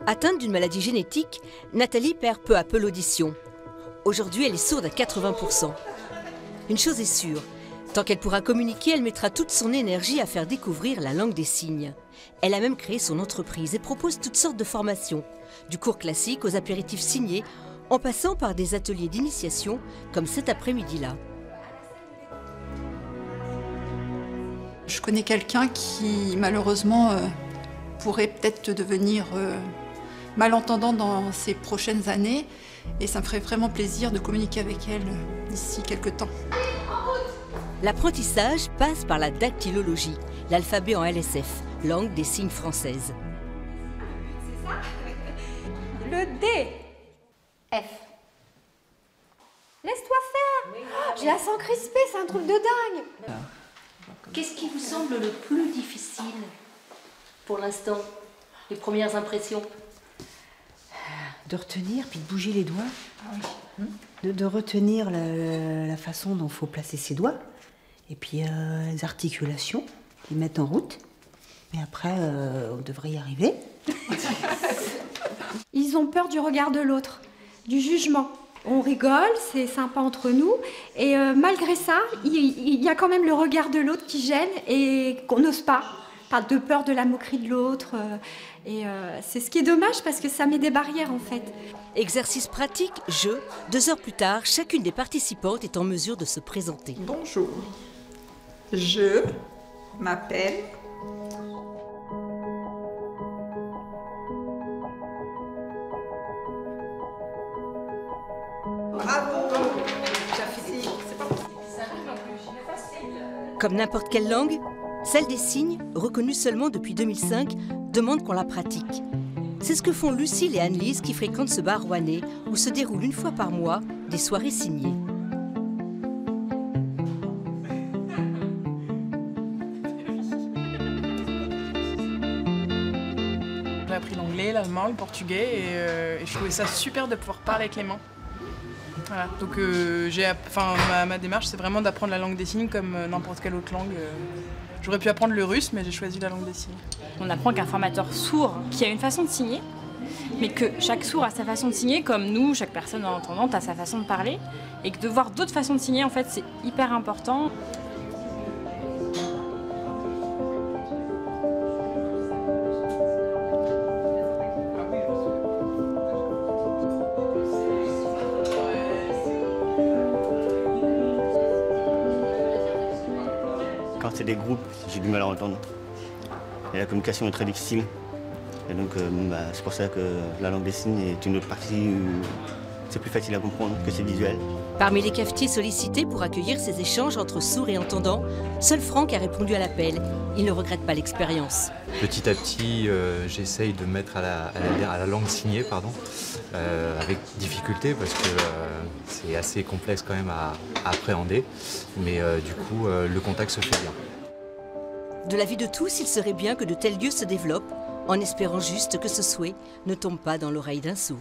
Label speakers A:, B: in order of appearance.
A: Atteinte d'une maladie génétique, Nathalie perd peu à peu l'audition. Aujourd'hui, elle est sourde à 80%. Une chose est sûre, tant qu'elle pourra communiquer, elle mettra toute son énergie à faire découvrir la langue des signes. Elle a même créé son entreprise et propose toutes sortes de formations, du cours classique aux apéritifs signés, en passant par des ateliers d'initiation comme cet après-midi-là.
B: Je connais quelqu'un qui, malheureusement, pourrait peut-être devenir malentendant dans ces prochaines années. Et ça me ferait vraiment plaisir de communiquer avec elle d'ici quelques temps.
A: L'apprentissage passe par la dactylologie, l'alphabet en LSF, langue des signes française.
C: C'est ça? Le D. F. Laisse-toi faire. J'ai la sang crispée, c'est un truc de dingue.
A: Qu'est-ce qui vous semble le plus difficile pour l'instant? Les premières impressions?
D: De retenir, puis de bouger les doigts. De retenir la façon dont il faut placer ses doigts. Et puis les articulations, les mettre en route. Mais après, on devrait y arriver.
C: Ils ont peur du regard de l'autre, du jugement. On rigole, c'est sympa entre nous. Et malgré ça, il y a quand même le regard de l'autre qui gêne et qu'on n'ose pas. De peur de la moquerie de l'autre. Et c'est ce qui est dommage parce que ça met des barrières en fait.
A: Exercice pratique, jeu. 2 heures plus tard, chacune des participantes est en mesure de se présenter.
E: Bonjour, je m'appelle... Bravo!
A: Comme n'importe quelle langue, celle des signes, reconnue seulement depuis 2005, demande qu'on la pratique. C'est ce que font Lucille et Anne-Lise qui fréquentent ce bar rouennais où se déroulent une fois par mois des soirées signées.
F: J'ai appris l'anglais, l'allemand, le portugais et je trouvais ça super de pouvoir parler avec les mains. Voilà. Donc ma démarche c'est vraiment d'apprendre la langue des signes comme n'importe quelle autre langue. J'aurais pu apprendre le russe mais j'ai choisi la langue des signes.
G: On apprend qu'un formateur sourd qui a une façon de signer, mais que chaque sourd a sa façon de signer, comme nous, chaque personne entendante a sa façon de parler, et que de voir d'autres façons de signer en fait c'est hyper important.
H: Quand c'est des groupes, j'ai du mal à entendre. Et la communication est très difficile. Et donc c'est pour ça que la langue des signes est une autre partie où c'est plus facile à comprendre que c'est visuel.
A: Parmi les cafetiers sollicités pour accueillir ces échanges entre sourds et entendants, seul Franck a répondu à l'appel. Il ne regrette pas l'expérience.
I: Petit à petit, j'essaye de mettre à la langue signée, avec difficulté parce que c'est assez complexe quand même à appréhender. Mais du coup, le contact se fait bien.
A: De l'avis de tous, il serait bien que de tels lieux se développent, en espérant juste que ce souhait ne tombe pas dans l'oreille d'un sourd.